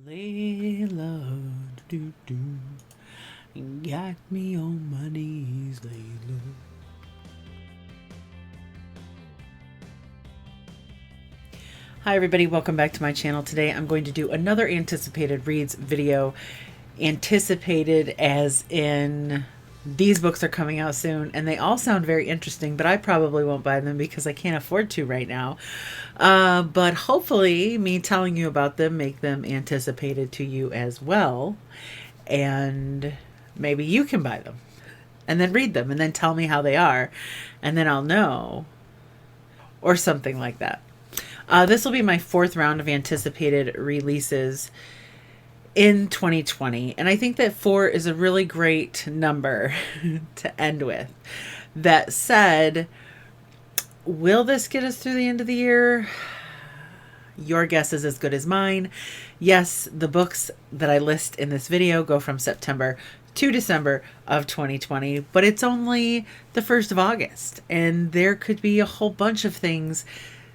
Layla, do do, got me on my knees, Layla. Hi everybody, welcome back to my channel. Today I'm going to do another anticipated reads video. Anticipated as in these books are coming out soon and they all sound very interesting, but I probably won't buy them because I can't afford to right now. But hopefully me telling you about them make them anticipated to you as well. And maybe you can buy them and then read them and then tell me how they are. And then I'll know, or something like that. This will be my fourth round of anticipated releases in 2020. And I think that 4 is a really great number to end with. That said, will this get us through the end of the year? Your guess is as good as mine. Yes, the books that I list in this video go from September to December of 2020, but it's only the 1st of August, and there could be a whole bunch of things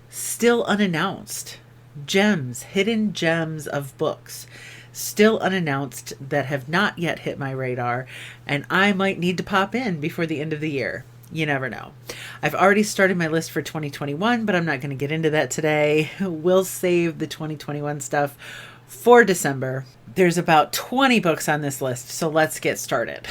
still unannounced. Gems, hidden gems of books still unannounced that have not yet hit my radar, and I might need to pop in before the end of the year. You never know. I've already started my list for 2021, but I'm not going to get into that today. We'll save the 2021 stuff for December. There's about 20 books on this list, so let's get started.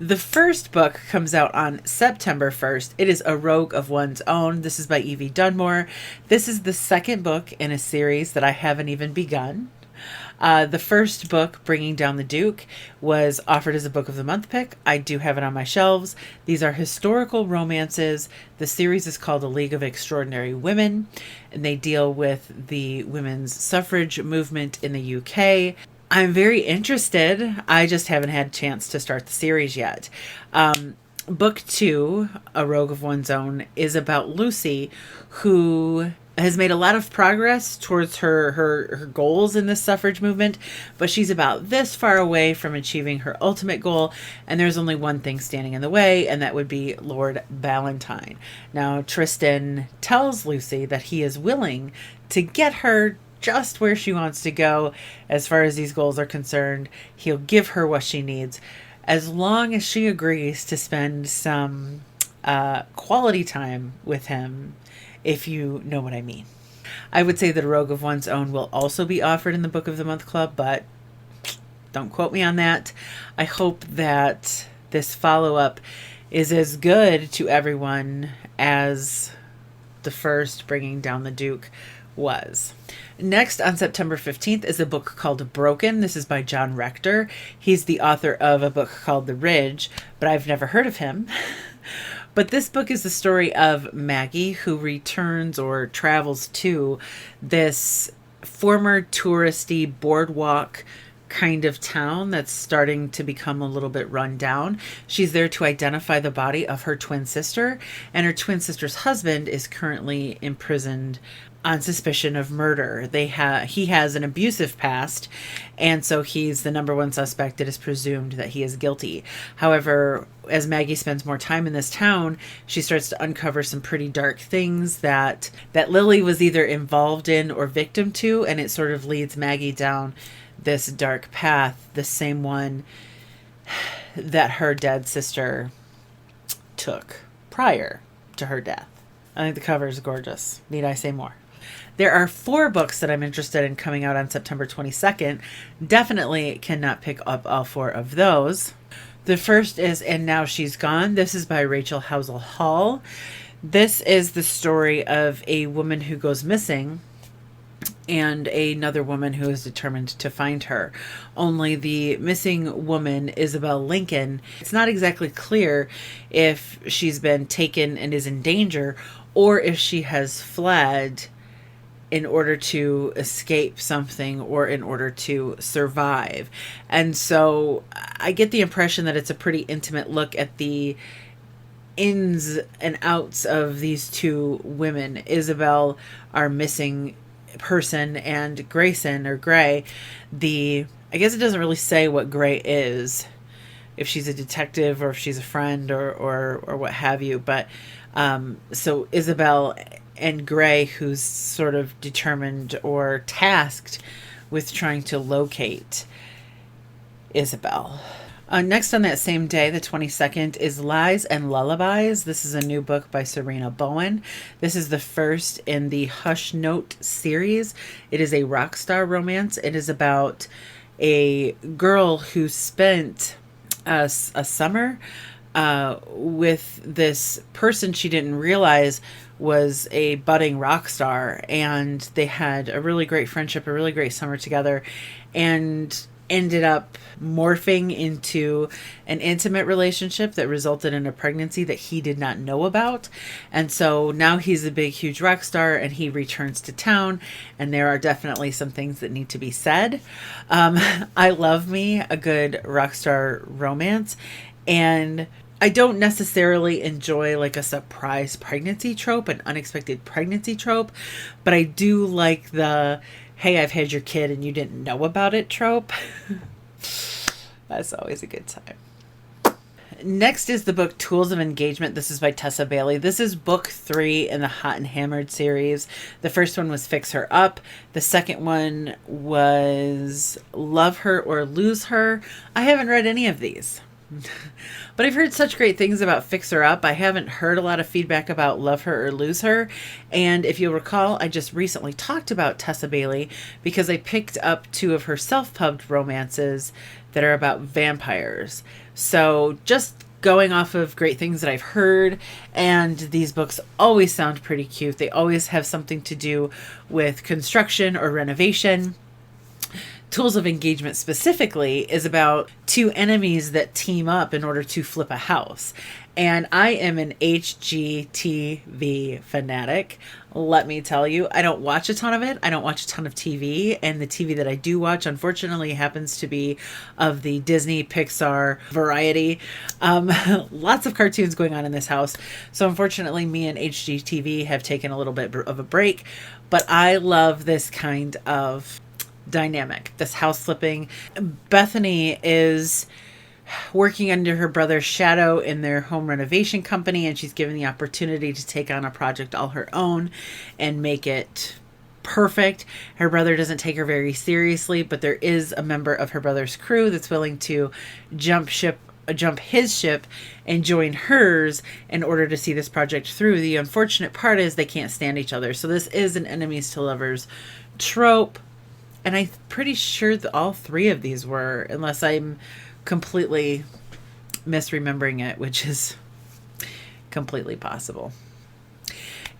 The first book comes out on September 1st. It is A Rogue of One's Own. This is by Evie Dunmore. This is the second book in a series that I haven't even begun. The first book, Bringing Down the Duke, was offered as a Book of the Month pick. I do have it on my shelves. These are historical romances. The series is called A League of Extraordinary Women, and they deal with the women's suffrage movement in the UK. I'm very interested. I just haven't had a chance to start the series yet. Book 2, A Rogue of One's Own, is about Lucy, who has made a lot of progress towards her goals in this suffrage movement, but she's about this far away from achieving her ultimate goal, and there's only one thing standing in the way, and that would be Lord Valentine. Now, Tristan tells Lucy that he is willing to get her just where she wants to go as far as these goals are concerned. He'll give her what she needs as long as she agrees to spend some quality time with him, if you know what I mean. I would say that A Rogue of One's Own will also be offered in the Book of the Month Club, but don't quote me on that. I hope that this follow-up is as good to everyone as the first, Bringing Down the Duke, was. Next, on September 15th, is a book called Broken. This is by John Rector. He's the author of a book called The Ridge, but I've never heard of him. But this book is the story of Maggie, who returns or travels to this former touristy boardwalk kind of town that's starting to become a little bit run down. She's there to identify the body of her twin sister, and her twin sister's husband is currently imprisoned on suspicion of murder. He has an abusive past, and so he's the number one suspect. It is presumed that he is guilty. However, as Maggie spends more time in this town, she starts to uncover some pretty dark things that Lily was either involved in or victim to, and it sort of leads Maggie down this dark path, the same one that her dead sister took prior to her death. I think the cover is gorgeous. Need I say more? There are 4 books that I'm interested in coming out on September 22nd. Definitely cannot pick up all 4 of those. The first is And Now She's Gone. This is by Rachel Howzell Hall. This is the story of a woman who goes missing and another woman who is determined to find her. Only the missing woman, Isabel Lincoln, it's not exactly clear if she's been taken and is in danger or if she has fled in order to escape something or in order to survive. And so I get the impression that it's a pretty intimate look at the ins and outs of these 2 women. Isabel, our missing person, and Grayson, or Gray, I guess it doesn't really say what Gray is, if she's a detective or if she's a friend or what have you, but so Isabel and Gray, who's sort of determined or tasked with trying to locate Isabel. Next on that same day, the 22nd, is Lies and Lullabies. This is a new book by Sarina Bowen. This is the first in the Hush Note series. It is a rock star romance. It is about a girl who spent a summer with this person she didn't realize was a budding rock star, and they had a really great friendship, a really great summer together, and ended up morphing into an intimate relationship that resulted in a pregnancy that he did not know about. And so now he's a big, huge rock star, and he returns to town, and there are definitely some things that need to be said. I love me a good rock star romance, and I don't necessarily enjoy like a surprise pregnancy trope, an unexpected pregnancy trope, but I do like the hey, I've had your kid and you didn't know about it trope. That's always a good time. Next is the book Tools of Engagement. This is by Tessa Bailey. This is book 3 in the Hot and Hammered series. The first one was Fix Her Up. The second one was Love Her or Lose Her. I haven't read any of these. But I've heard such great things about Fix Her Up. I haven't heard a lot of feedback about Love Her or Lose Her. And if you'll recall, I just recently talked about Tessa Bailey because I picked up 2 of her self-pubbed romances that are about vampires. So just going off of great things that I've heard, and these books always sound pretty cute. They always have something to do with construction or renovation. Tools of Engagement specifically is about 2 enemies that team up in order to flip a house. And I am an HGTV fanatic. Let me tell you, I don't watch a ton of it. I don't watch a ton of TV. And the TV that I do watch, unfortunately, happens to be of the Disney Pixar variety. Lots of cartoons going on in this house. So unfortunately, me and HGTV have taken a little bit of a break. But I love this kind of dynamic, this house flipping. Bethany is working under her brother's shadow in their home renovation company, and she's given the opportunity to take on a project all her own and make it perfect. Her brother doesn't take her very seriously, but there is a member of her brother's crew that's willing to jump his ship and join hers in order to see this project through. The unfortunate part is they can't stand each other. So this is an enemies to lovers trope. And I'm pretty sure that all 3 of these were, unless I'm completely misremembering it, which is completely possible.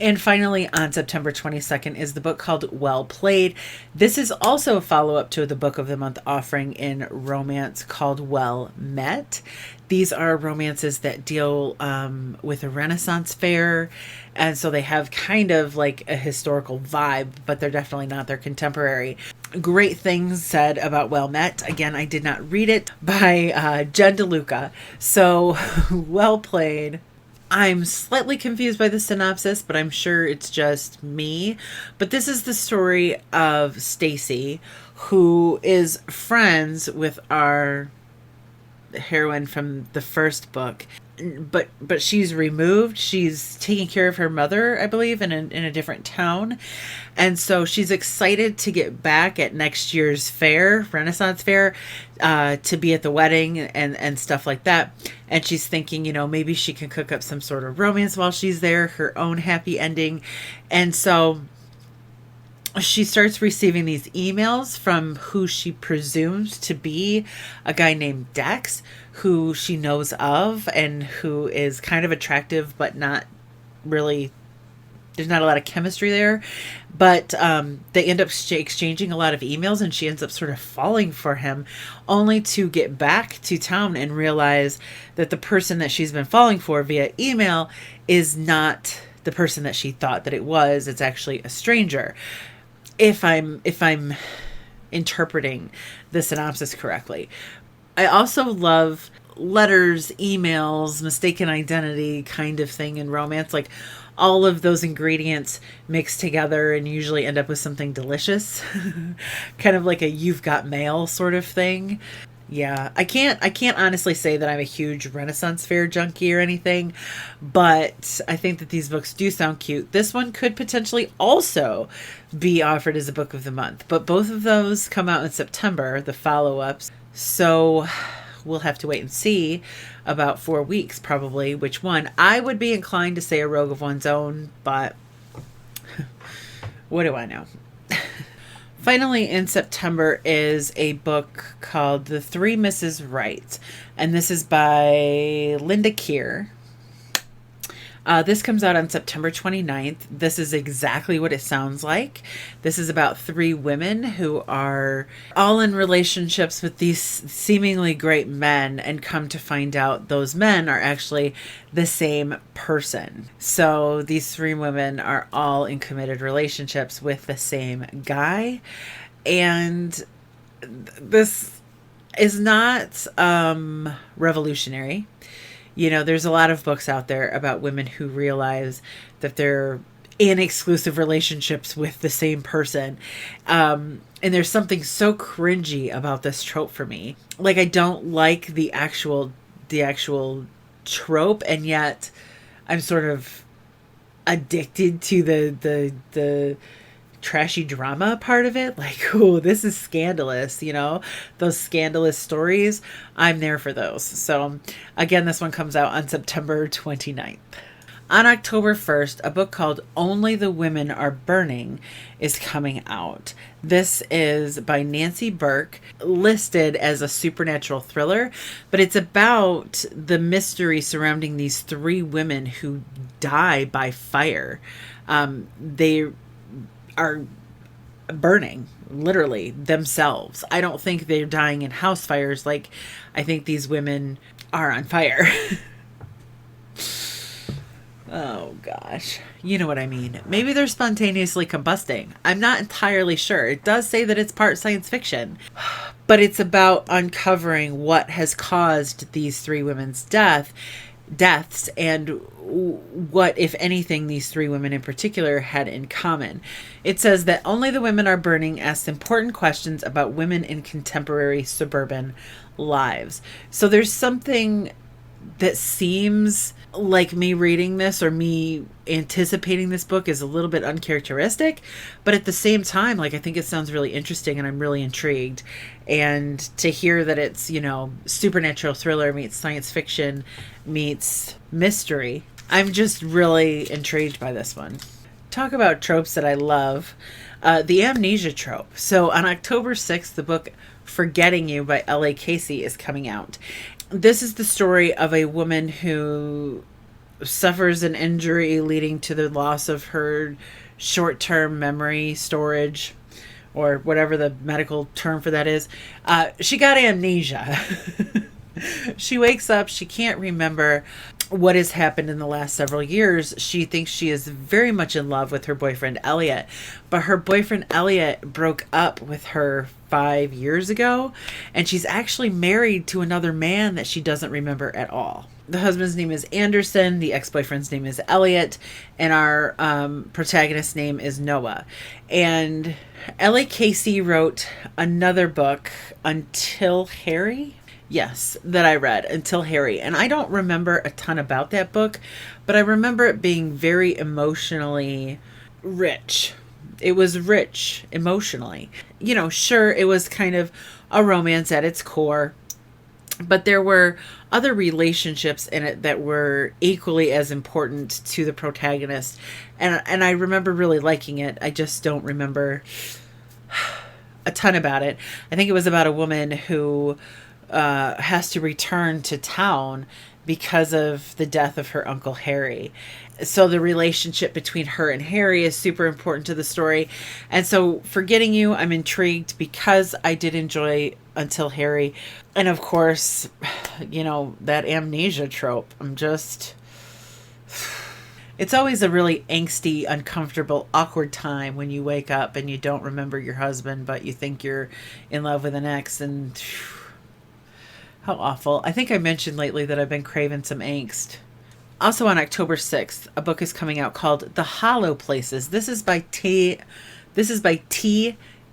And finally, on September 22nd is the book called Well Played. This is also a follow-up to the Book of the Month offering in romance called Well Met. These are romances that deal with a Renaissance fair, and so they have kind of like a historical vibe, but they're definitely not their contemporary. Great things said about Well Met. Again, I did not read it, by Jen DeLuca. So, Well Played. I'm slightly confused by the synopsis, but I'm sure it's just me. But this is the story of Stacy, who is friends with our heroine from the first book. But she's removed. She's taking care of her mother, I believe, in a different town. And so she's excited to get back at next year's fair, Renaissance fair, to be at the wedding and stuff like that. And she's thinking, maybe she can cook up some sort of romance while she's there, her own happy ending. And so she starts receiving these emails from who she presumes to be a guy named Dex, who she knows of and who is kind of attractive, but not really, there's not a lot of chemistry there. But they end up exchanging a lot of emails, and she ends up sort of falling for him, only to get back to town and realize that the person that she's been falling for via email is not the person that she thought that it was. It's actually a stranger. If I'm interpreting the synopsis correctly. I also love letters, emails, mistaken identity kind of thing in romance. Like all of those ingredients mixed together and usually end up with something delicious. Kind of like a You've Got Mail sort of thing. Yeah, I can't honestly say that I'm a huge Renaissance Fair junkie or anything, but I think that these books do sound cute. This one could potentially also be offered as a book of the month, but both of those come out in September, the follow-ups. So we'll have to wait and see about 4 weeks probably which one. I would be inclined to say A Rogue of One's Own, but what do I know? Finally, in September is a book called The Three Mrs. Wrights, and this is by Linda Keir. This comes out on September 29th. This is exactly what it sounds like. This is about three women who are all in relationships with these seemingly great men and come to find out those men are actually the same person. So these three women are all in committed relationships with the same guy. And this is not revolutionary. You know, there's a lot of books out there about women who realize that they're in exclusive relationships with the same person. And there's something so cringy about this trope for me. Like, I don't like the actual trope, and yet I'm sort of addicted to the trashy drama part of it. Like, oh, this is scandalous, you know, those scandalous stories. I'm there for those. So again, this one comes out on September 29th. On October 1st, a book called Only the Women Are Burning is coming out. This is by Nancy Burke, listed as a supernatural thriller, but it's about the mystery surrounding these three women who die by fire. They are burning literally themselves. I don't think they're dying in house fires. Like, I think these women are on fire. Oh gosh, you know what I mean. Maybe they're spontaneously combusting. I'm not entirely sure. It does say that it's part science fiction, but it's about uncovering what has caused these three women's deaths and what, if anything, these three women in particular had in common. It says that Only the Women Are Burning asks important questions about women in contemporary suburban lives. So there's something that seems like me reading this or me anticipating this book is a little bit uncharacteristic, but at the same time, like, I think it sounds really interesting and I'm really intrigued. And to hear that it's, you know, supernatural thriller meets science fiction meets mystery, I'm just really intrigued by this one. Talk about tropes that I love. The amnesia trope. So on October 6th, the book Forgetting You by L.A. Casey is coming out. This is the story of a woman who suffers an injury leading to the loss of her short-term memory storage, or whatever the medical term for that is. She got amnesia. She wakes up, she can't remember what has happened in the last several years. She thinks she is very much in love with her boyfriend, Elliot, but her boyfriend, Elliot, broke up with her 5 years ago, and she's actually married to another man that she doesn't remember at all. The husband's name is Anderson, the ex-boyfriend's name is Elliot, and our protagonist's name is Noah. And L.A. Casey wrote another book, Until Harry? Yes, that I read, Until Harry. And I don't remember a ton about that book, but I remember it being very emotionally rich. It was rich emotionally. You know, sure, it was kind of a romance at its core, but there were other relationships in it that were equally as important to the protagonist. And I remember really liking it. I just don't remember a ton about it. I think it was about a woman who has to return to town because of the death of her uncle Harry. So the relationship between her and Harry is super important to the story. And so Forgetting You, I'm intrigued because I did enjoy Until Harry. And of course, you know, that amnesia trope. It's always a really angsty, uncomfortable, awkward time when you wake up and you don't remember your husband, but you think you're in love with an ex, and how awful. I think I mentioned lately that I've been craving some angst. Also on October 6th, a book is coming out called The Hollow Places. This is by T.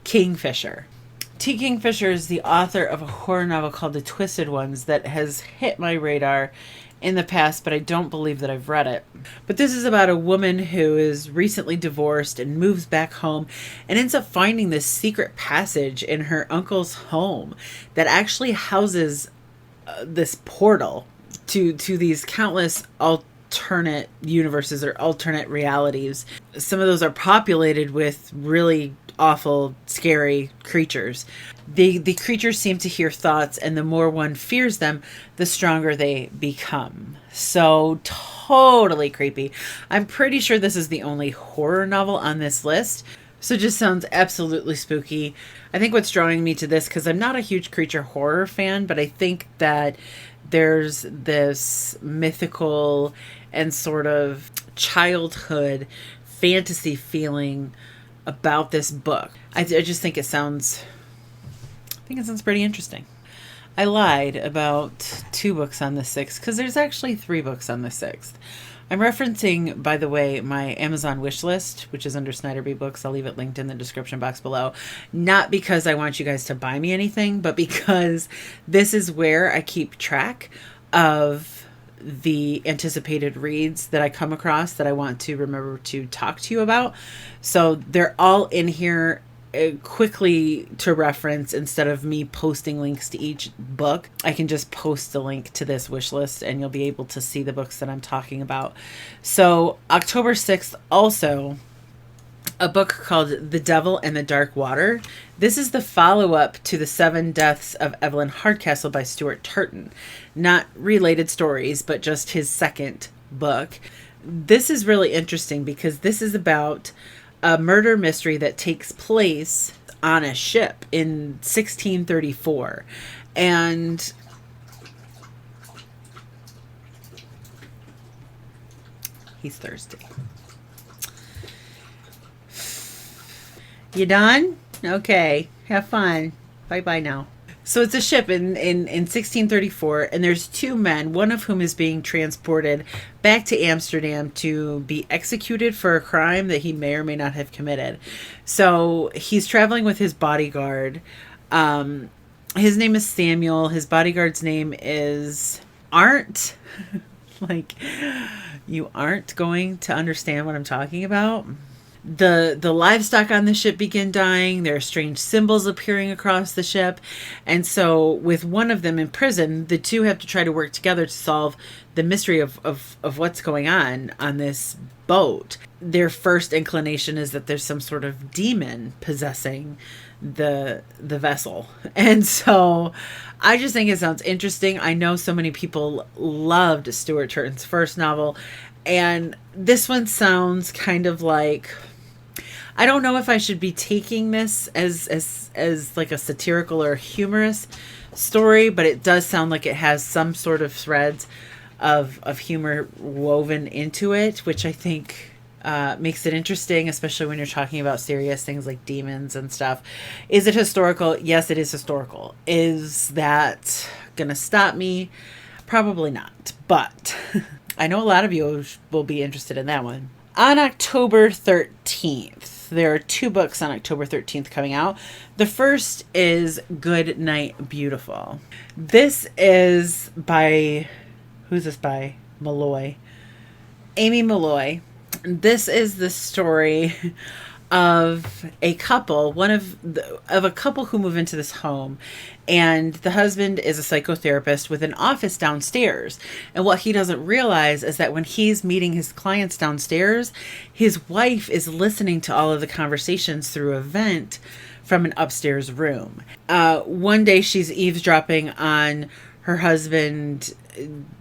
Kingfisher. T. Kingfisher is the author of a horror novel called The Twisted Ones that has hit my radar in the past, but I don't believe that I've read it. But this is about a woman who is recently divorced and moves back home and ends up finding this secret passage in her uncle's home that actually houses this portal to these countless alternate universes or alternate realities. Some of those are populated with really awful, scary creatures. The creatures seem to hear thoughts, and the more one fears them, the stronger they become. So totally creepy. I'm pretty sure this is the only horror novel on this list. So it just sounds absolutely spooky. I think what's drawing me to this, because I'm not a huge creature horror fan, but I think that there's this mythical and sort of childhood fantasy feeling about this book. I just think it sounds pretty interesting. I lied about 2 books on the 6th because there's actually 3 books on the 6th. I'm referencing, by the way, my Amazon wish list, which is under Snyder B Books. I'll leave it linked in the description box below. Not because I want you guys to buy me anything, but because this is where I keep track of the anticipated reads that I come across that I want to remember to talk to you about. So they're all in here quickly to reference. Instead of me posting links to each book, I can just post a link to this wish list and you'll be able to see the books that I'm talking about. So October 6th, also a book called The Devil and the Dark Water. This is the follow-up to The 7 Deaths of Evelyn Hardcastle by Stuart Turton. Not related stories, but just his second book. This is really interesting because this is about a murder mystery that takes place on a ship in 1634. And he's thirsty. You done? Okay. Have fun. Bye-bye now. So it's a ship in 1634, and there's 2 men, one of whom is being transported back to Amsterdam to be executed for a crime that he may or may not have committed. So he's traveling with his bodyguard. His name is Samuel. His bodyguard's name is Arndt. Like, you aren't going to understand what I'm talking about. The livestock on the ship begin dying. There are strange symbols appearing across the ship. And so with one of them in prison, the 2 have to try to work together to solve the mystery of what's going on this boat. Their first inclination is that there's some sort of demon possessing the vessel. And so I just think it sounds interesting. I know so many people loved Stuart Turton's first novel, and this one sounds kind of like, I don't know if I should be taking this as like a satirical or humorous story, but it does sound like it has some sort of threads of humor woven into it, which I think makes it interesting, especially when you're talking about serious things like demons and stuff. Is it historical? Yes, it is historical. Is that gonna stop me? Probably not, but I know a lot of you will be interested in that one. On October 13th, there are 2 books on October 13th coming out. The first is Goodnight, Beautiful. This is by, who's this by? Molloy. Aimee Molloy. This is the story of a couple, of a couple who move into this home, and the husband is a psychotherapist with an office downstairs. And what he doesn't realize is that when he's meeting his clients downstairs, his wife is listening to all of the conversations through a vent from an upstairs room. One day she's eavesdropping on her husband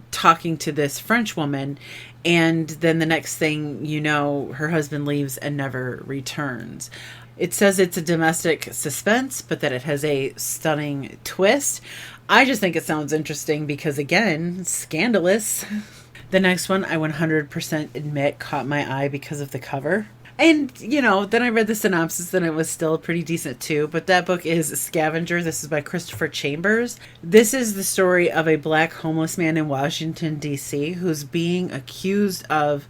talking to this French woman, and then the next thing you know, her husband leaves and never returns. It says it's a domestic suspense, but that it has a stunning twist. I just think it sounds interesting because, again, scandalous. The next one, I 100% admit, caught my eye because of the cover. And, you know, then I read the synopsis and it was still pretty decent too. But that book is Scavenger. This is by Christopher Chambers. This is the story of a black homeless man in Washington, D.C. who's being accused of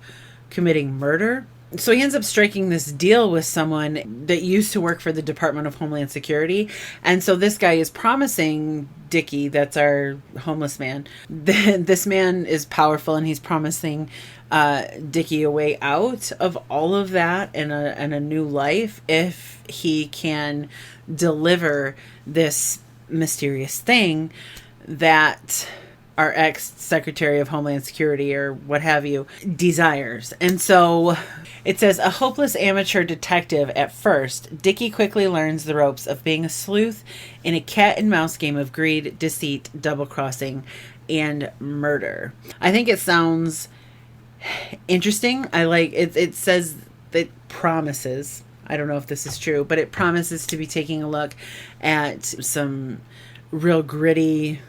committing murder. So he ends up striking this deal with someone that used to work for the Department of Homeland Security. And so this guy is promising Dickie, that's our homeless man, this man is powerful, and he's promising Dickie a way out of all of that and a new life if he can deliver this mysterious thing that our ex-Secretary of Homeland Security or what have you desires. And so it says, a hopeless amateur detective at first, Dickie quickly learns the ropes of being a sleuth in a cat and mouse game of greed, deceit, double-crossing, and murder. I think it sounds interesting. I like it. It says that promises, I don't know if this is true, but it promises to be taking a look at some real gritty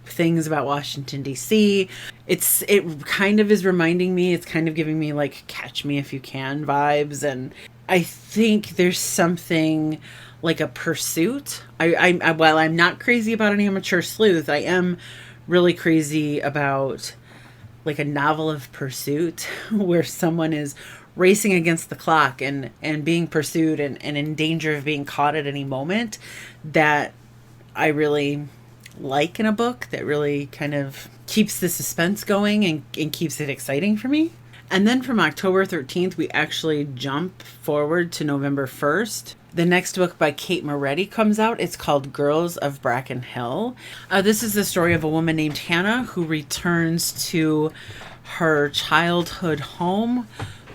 things about Washington, D.C. It kind of is reminding me, it's kind of giving me like Catch Me If You Can vibes. And I think there's something like a pursuit. While I'm not crazy about an amateur sleuth, I am really crazy about like a novel of pursuit where someone is racing against the clock and being pursued and in danger of being caught at any moment, that I really like in a book, that really kind of keeps the suspense going and keeps it exciting for me. And then from October 13th, we actually jump forward to November 1st. The next book by Kate Moretti comes out. It's called Girls of Brackenhill. This is the story of a woman named Hannah who returns to her childhood home.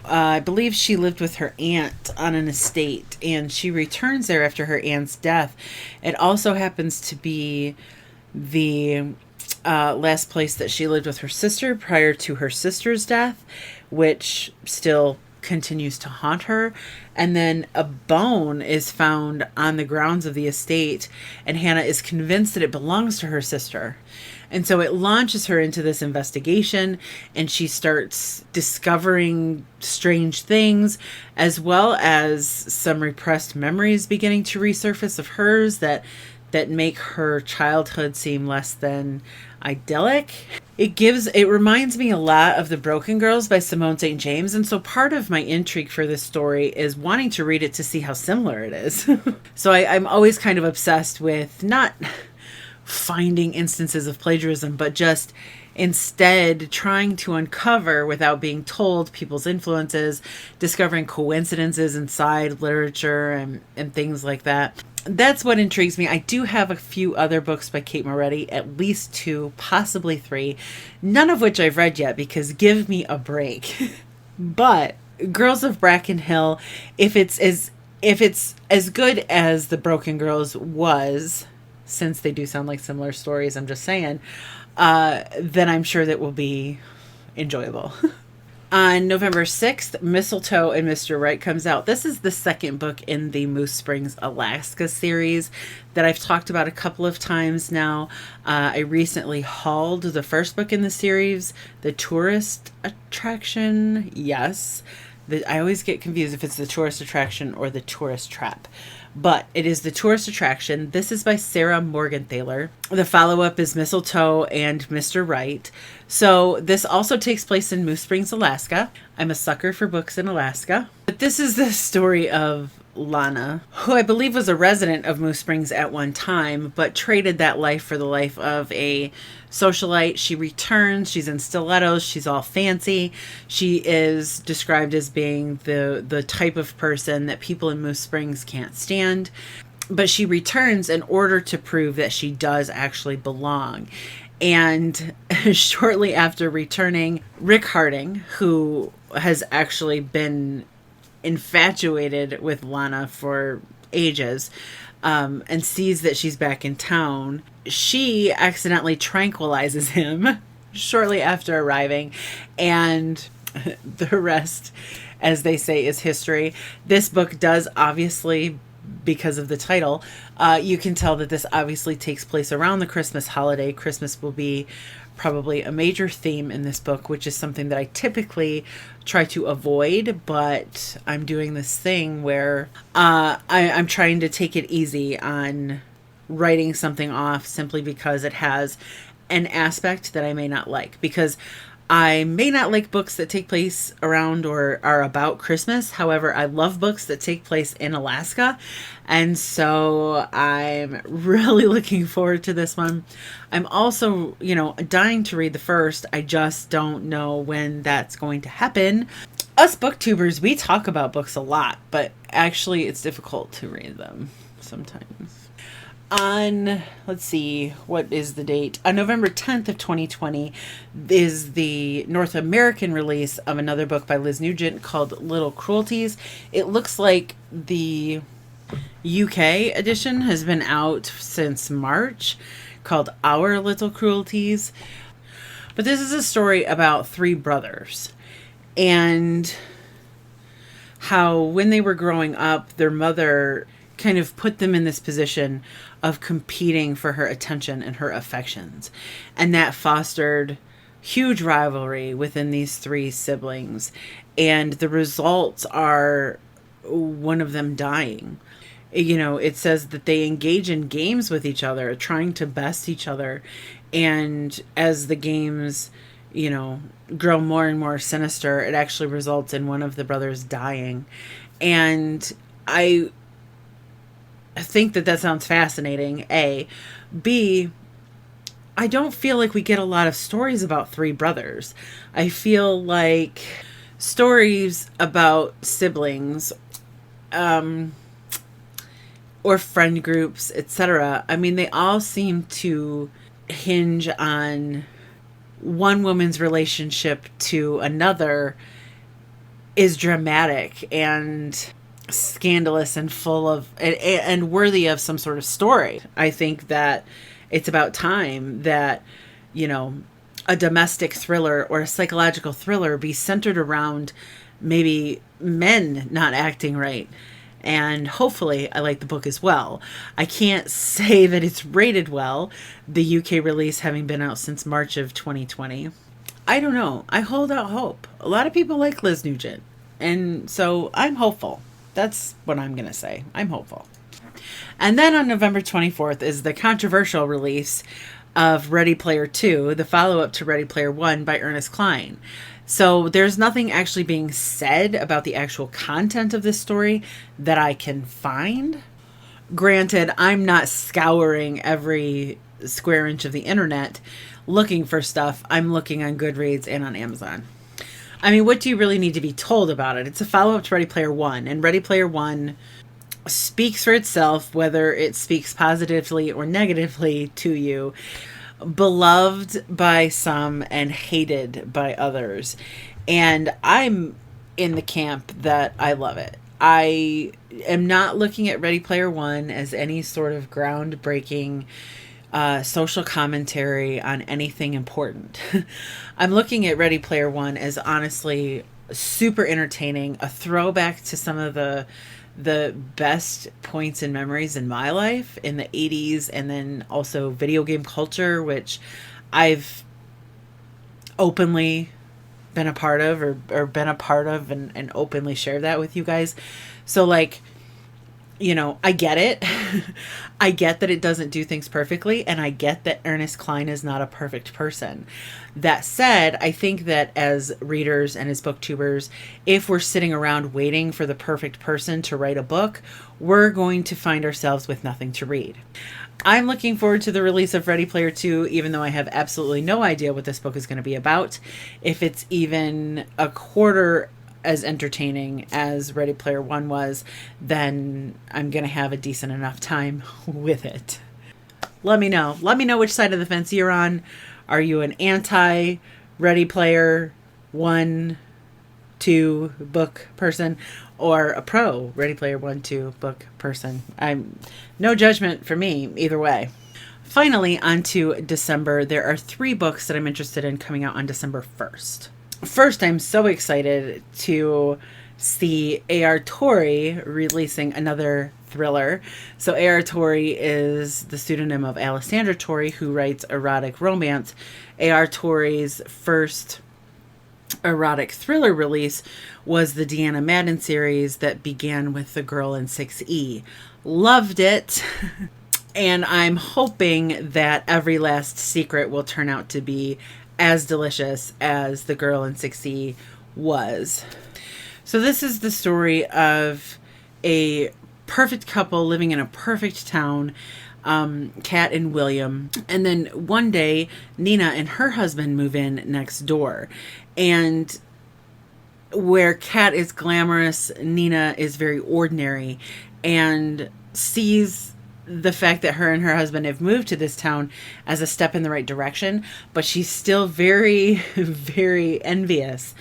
I believe she lived with her aunt on an estate, and she returns there after her aunt's death. It also happens to be the last place that she lived with her sister prior to her sister's death, which still continues to haunt her. And then a bone is found on the grounds of the estate, and Hannah is convinced that it belongs to her sister. And so it launches her into this investigation, and she starts discovering strange things, as well as some repressed memories beginning to resurface of hers that make her childhood seem less than idyllic. It reminds me a lot of The Broken Girls by Simone St. James, and so part of my intrigue for this story is wanting to read it to see how similar it is. So I'm always kind of obsessed with not finding instances of plagiarism, but just instead trying to uncover, without being told, people's influences, discovering coincidences inside literature and things like that. That's what intrigues me. I do have a few other books by Kate Moretti, at least 2, possibly 3, none of which I've read yet because give me a break. But Girls of Brackenhill, if it's as good as The Broken Girls was, since they do sound like similar stories, I'm just saying, then I'm sure that will be enjoyable. On November 6th, Mistletoe and Mr. Wright comes out. This is the second book in the Moose Springs, Alaska series that I've talked about a couple of times now. I recently hauled the first book in the series, The Tourist Attraction. Yes. I always get confused if it's The Tourist Attraction or The Tourist Trap. But it is The Tourist Attraction. This is by Sarah Morgenthaler. The follow-up is Mistletoe and Mr. Wright. So this also takes place in Moose Springs, Alaska. I'm a sucker for books in Alaska. But this is the story of Lana, who I believe was a resident of Moose Springs at one time, but traded that life for the life of a socialite. She returns. She's in stilettos. She's all fancy. She is described as being the type of person that people in Moose Springs can't stand. But she returns in order to prove that she does actually belong. And shortly after returning, Rick Harding, who has actually been infatuated with Lana for ages, and sees that she's back in town, she accidentally tranquilizes him shortly after arriving, and the rest, as they say, is history. This book does obviously, because of the title, you can tell that this obviously takes place around the Christmas holiday. Christmas will be probably a major theme in this book, which is something that I typically try to avoid, but I'm doing this thing where I'm trying to take it easy on writing something off simply because it has an aspect that I may not like. Because I may not like books that take place around or are about Christmas. However, I love books that take place in Alaska. And so I'm really looking forward to this one. I'm also, dying to read the first. I just don't know when that's going to happen. Us booktubers, we talk about books a lot, but actually it's difficult to read them sometimes. Let's see, what is the date? On November 10th of 2020 is the North American release of another book by Liz Nugent called Little Cruelties. It looks like the UK edition has been out since March, called Our Little Cruelties. But this is a story about three brothers and how when they were growing up, their mother kind of put them in this position of competing for her attention and her affections. And that fostered huge rivalry within these three siblings. And the results are one of them dying. It says that they engage in games with each other, trying to best each other. And as the games, grow more and more sinister, it actually results in one of the brothers dying. And I think that sounds fascinating, A. B, I don't feel like we get a lot of stories about three brothers. I feel like stories about siblings, or friend groups, etc. I mean, they all seem to hinge on one woman's relationship to another is dramatic and scandalous and full of and worthy of some sort of story. I think that it's about time that a domestic thriller or a psychological thriller be centered around maybe men not acting right. And hopefully I like the book as well. I can't say that it's rated well, the UK release having been out since March of 2020. I don't know. I hold out hope. A lot of people like Liz Nugent, and so I'm hopeful. That's what I'm going to say. I'm hopeful. And then on November 24th is the controversial release of Ready Player 2, the follow-up to Ready Player 1 by Ernest Cline. So there's nothing actually being said about the actual content of this story that I can find. Granted, I'm not scouring every square inch of the internet looking for stuff. I'm looking on Goodreads and on Amazon. I mean, what do you really need to be told about it? It's a follow-up to Ready Player 1, and Ready Player 1 speaks for itself, whether it speaks positively or negatively to you. Beloved by some and hated by others. And I'm in the camp that I love it. I am not looking at Ready Player 1 as any sort of groundbreaking social commentary on anything important. I'm looking at Ready Player 1 as honestly super entertaining, a throwback to some of the best points and memories in my life in the 80s, and then also video game culture, which I've openly been a part of or been a part of and openly share that with you guys. So I get it. I get that it doesn't do things perfectly, and I get that Ernest Cline is not a perfect person. That said, I think that as readers and as booktubers, if we're sitting around waiting for the perfect person to write a book, we're going to find ourselves with nothing to read. I'm looking forward to the release of Ready Player 2, even though I have absolutely no idea what this book is going to be about. If it's even a quarter as entertaining as Ready Player 1 was, then I'm going to have a decent enough time with it. Let me know. Let me know which side of the fence you're on. Are you an anti-Ready Player 1, 2 book person, or a pro Ready Player 1, 2 book person? I'm no judgment for me either way. Finally, on to December. There are 3 books that I'm interested in coming out on December 1st. First, I'm so excited to see A.R. Torre releasing another thriller. So A.R. Torre is the pseudonym of Alessandra Torre, who writes erotic romance. A.R. Torre's first erotic thriller release was the Deanna Madden series that began with The Girl in 6E. Loved it. And I'm hoping that Every Last Secret will turn out to be as delicious as the girl in 6E was. So this is the story of a perfect couple living in a perfect town, Kat and William. And then one day, Nina and her husband move in next door. And where Kat is glamorous, Nina is very ordinary, and sees the fact that her and her husband have moved to this town as a step in the right direction. But she's still very, very envious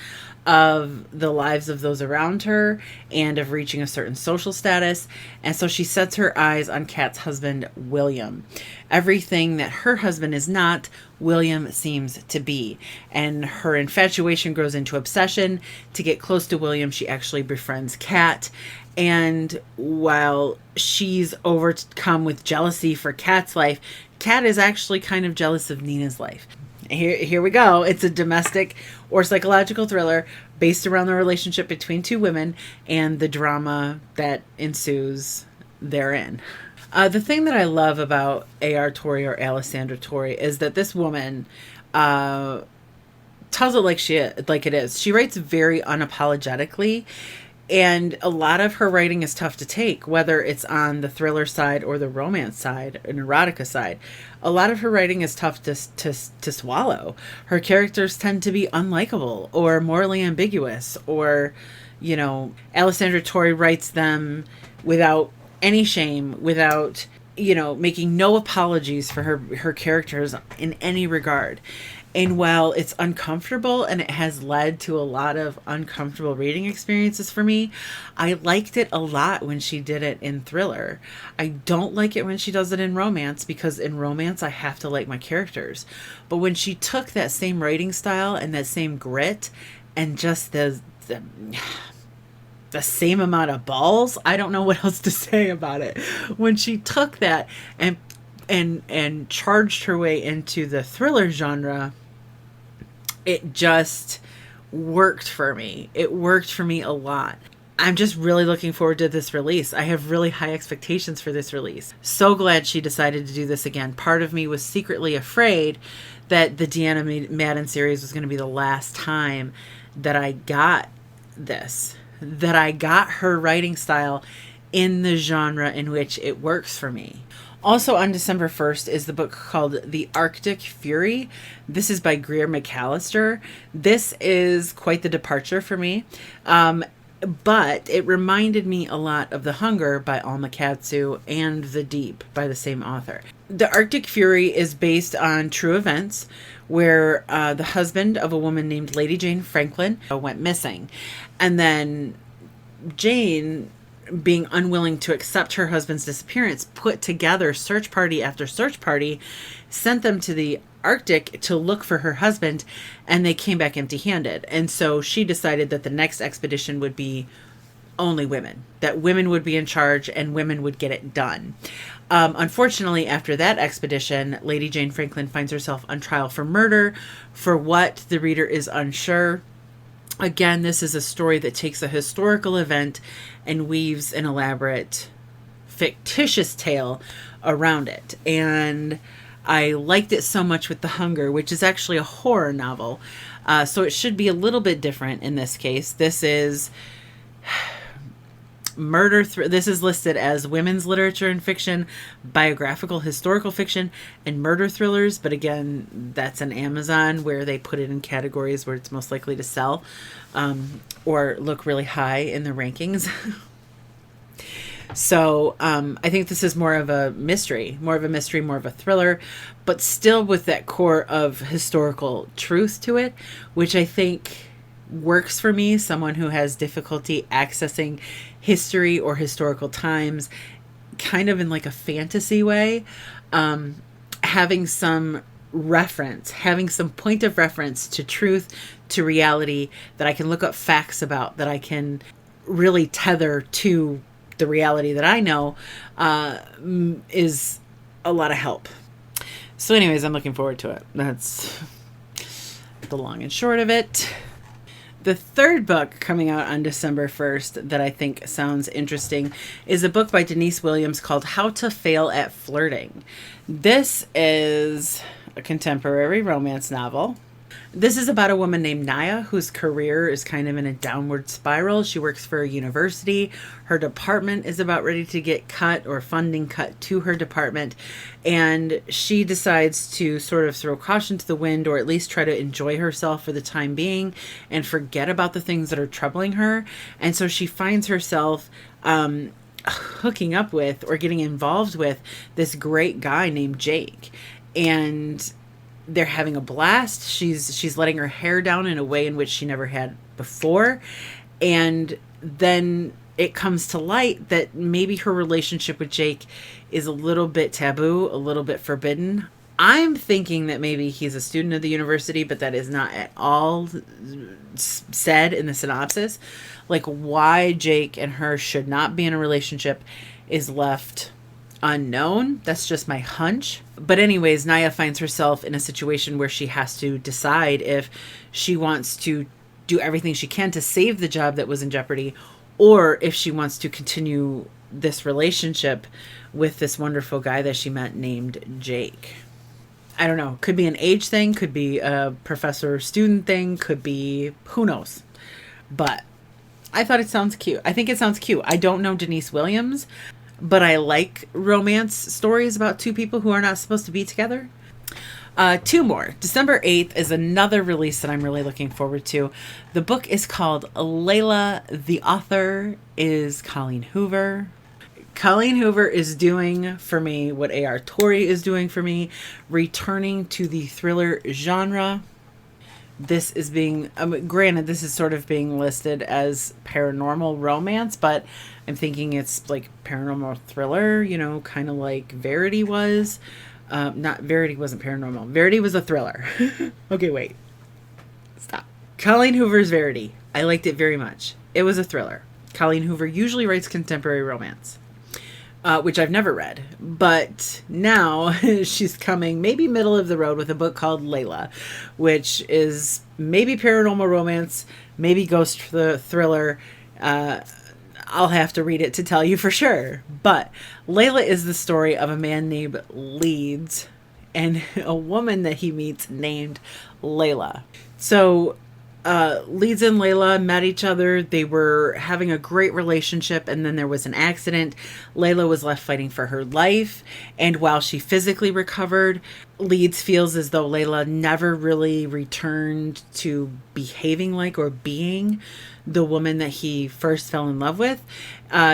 of the lives of those around her and of reaching a certain social status. And so she sets her eyes on Kat's husband, William. Everything that her husband is not, William seems to be. And her infatuation grows into obsession. To get close to William, she actually befriends Kat. And while she's overcome with jealousy for Kat's life, Kat is actually kind of jealous of Nina's life. Here we go. It's a domestic or psychological thriller based around the relationship between two women and the drama that ensues therein. The thing that I love about A.R. Torre or Alessandra Torre is that this woman tells it like it is. She writes very unapologetically, and a lot of her writing is tough to take, whether it's on the thriller side or the romance side, an erotica side. A lot of her writing is tough to swallow. Her characters tend to be unlikable or morally ambiguous, or, you know, Alessandra Torre writes them without any shame, without, you know, making no apologies for her characters in any regard. And while it's uncomfortable and it has led to a lot of uncomfortable reading experiences for me, I liked it a lot when she did it in thriller. I don't like it when she does it in romance, because in romance I have to like my characters. But when she took that same writing style and that same grit and just the same amount of balls, I don't know what else to say about it. When she took that and charged her way into the thriller genre, it just worked for me. It worked for me a lot. I'm just really looking forward to this release. I have really high expectations for this release. So glad she decided to do this again. Part of me was secretly afraid that the Deanna Madden series was going to be the last time that I got this, that I got her writing style in the genre in which it works for me. Also on December 1st is the book called The Arctic Fury. This is by Greer Macallister. This is quite the departure for me, but it reminded me a lot of The Hunger by Alma Katsu and The Deep by the same author. The Arctic Fury is based on true events where the husband of a woman named Lady Jane Franklin went missing. And then Jane, being unwilling to accept her husband's disappearance, put together search party after search party, sent them to the Arctic to look for her husband, and they came back empty-handed. And so she decided that the next expedition would be only women, that women would be in charge and women would get it done. Unfortunately, after that expedition, Lady Jane Franklin finds herself on trial for murder. For what, the reader is unsure. Again, this is a story that takes a historical event and weaves an elaborate, fictitious tale around it. And I liked it so much with The Hunger, which is actually a horror novel. So it should be a little bit different in this case. This is murder. This is listed as women's literature and fiction, biographical historical fiction, and murder thrillers. But again, that's an Amazon where they put it in categories where it's most likely to sell, or look really high in the rankings. So I think this is more of a mystery, more of a thriller, but still with that core of historical truth to it, which I think works for me, someone who has difficulty accessing history or historical times kind of in like a fantasy way. Having some reference, having some point of reference to truth, to reality, that I can look up facts about, that I can really tether to the reality that I know, is a lot of help. So anyways, I'm looking forward to it. That's the long and short of it. The third book coming out on December 1st that I think sounds interesting is a book by Denise Williams called How to Fail at Flirting. This is a contemporary romance novel. This is about a woman named Naya whose career is kind of in a downward spiral. She works for a university. Her department is about ready to get cut, or funding cut to her department. And she decides to sort of throw caution to the wind, or at least try to enjoy herself for the time being and forget about the things that are troubling her. And so she finds herself hooking up with, or getting involved with, this great guy named Jake. And they're having a blast. She's letting her hair down in a way in which she never had before. And then it comes to light that maybe her relationship with Jake is a little bit taboo, a little bit forbidden. I'm thinking that maybe he's a student of the university, but that is not at all said in the synopsis. Like, why Jake and her should not be in a relationship is left unknown. That's just my hunch. But anyways, Naya finds herself in a situation where she has to decide if she wants to do everything she can to save the job that was in jeopardy, or if she wants to continue this relationship with this wonderful guy that she met named Jake. I don't know. Could be an age thing, could be a professor-student thing, could be, who knows. But I thought it sounds cute. I think it sounds cute. I don't know Denise Williams, but I like romance stories about two people who are not supposed to be together. Two more. December 8th is another release that I'm really looking forward to. The book is called Layla. The author is Colleen Hoover. Colleen Hoover is doing for me what A.R. Torre is doing for me, returning to the thriller genre. This is being, granted, this is sort of being listed as paranormal romance, but I'm thinking it's like paranormal thriller, you know, kind of like Verity was. Not Verity wasn't paranormal. Verity was a thriller. Okay, wait. Stop. Colleen Hoover's Verity. I liked it very much. It was a thriller. Colleen Hoover usually writes contemporary romance, which I've never read. But now she's coming maybe middle of the road with a book called Layla, which is maybe paranormal romance, maybe ghost thriller. I'll have to read it to tell you for sure. But Layla is the story of a man named Leeds and a woman that he meets named Layla. So Leeds and Layla met each other. They were having a great relationship, and then there was an accident. Layla was left fighting for her life, and while she physically recovered, Leeds feels as though Layla never really returned to behaving like or being the woman that he first fell in love with.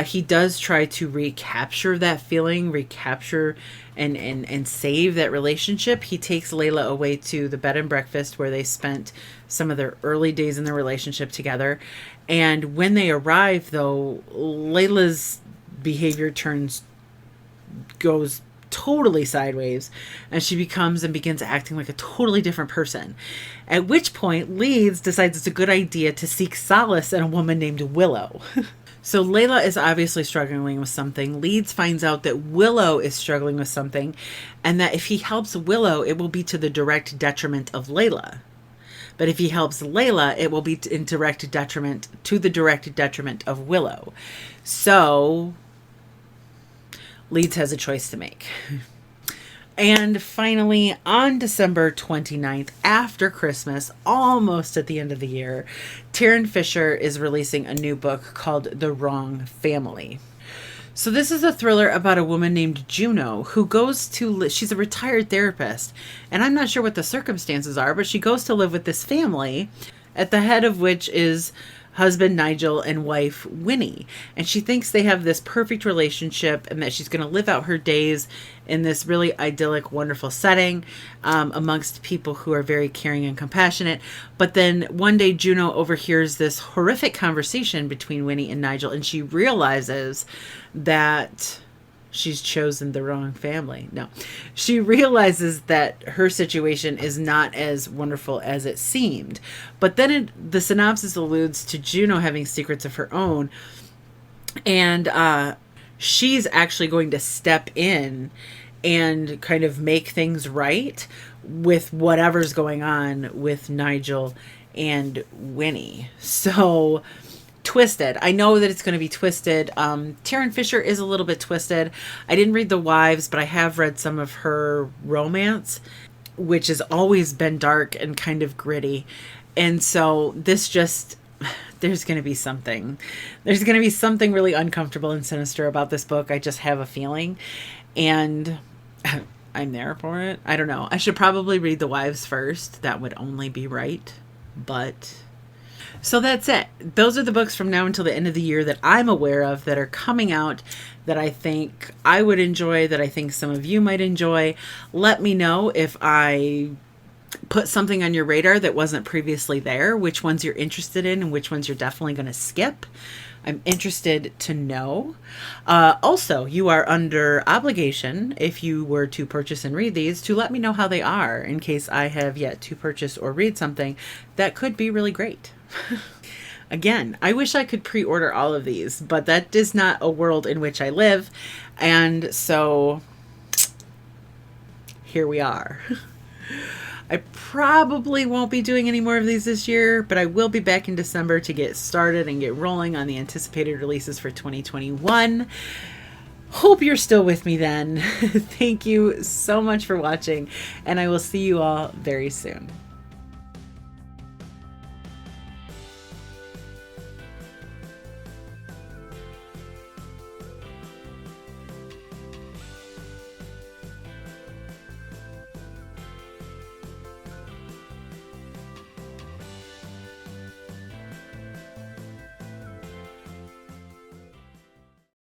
He does try to recapture that feeling, recapture and save that relationship. He takes Layla away to the bed and breakfast where they spent some of their early days in their relationship together. And when they arrive, though, Layla's behavior goes totally sideways, and she becomes and begins acting like a totally different person. At which point, Leeds decides it's a good idea to seek solace in a woman named Willow. So Layla is obviously struggling with something. Leeds finds out that Willow is struggling with something, and that if he helps Willow, it will be to the direct detriment of Layla. But if he helps Layla, it will be to the direct detriment of Willow. So Leeds has a choice to make. And finally, on December 29th, after Christmas, almost at the end of the year, Kingfisher is releasing a new book called The Wrong Family. So this is a thriller about a woman named Juno who goes to, she's a retired therapist, and I'm not sure what the circumstances are, but she goes to live with this family, at the head of which is husband Nigel and wife Winnie. And she thinks they have this perfect relationship and that she's going to live out her days in this really idyllic, wonderful setting amongst people who are very caring and compassionate. But then one day Juno overhears this horrific conversation between Winnie and Nigel, and she realizes that she's chosen the wrong family. No, she realizes that her situation is not as wonderful as it seemed. But then the synopsis alludes to Juno having secrets of her own, and she's actually going to step in and kind of make things right with whatever's going on with Nigel and Winnie. So twisted. I know that it's going to be twisted. Kingfisher is a little bit twisted. I didn't read The Wives, but I have read some of her romance. which has always been dark and kind of gritty. And so this just, there's going to be something. There's going to be something really uncomfortable and sinister about this book. I just have a feeling. And I'm there for it. I don't know. I should probably read The Wives first. That would only be right. But so that's it. Those are the books from now until the end of the year that I'm aware of that are coming out, that I think I would enjoy, that I think some of you might enjoy. Let me know if I put something on your radar that wasn't previously there, which ones you're interested in and which ones you're definitely going to skip. I'm interested to know. Also, you are under obligation, if you were to purchase and read these, to let me know how they are in case I have yet to purchase or read something that could be really great. Again, I wish I could pre-order all of these, but that is not a world in which I live. And so here we are. I probably won't be doing any more of these this year, but I will be back in December to get started and get rolling on the anticipated releases for 2021. Hope you're still with me then. Thank you so much for watching, and I will see you all very soon.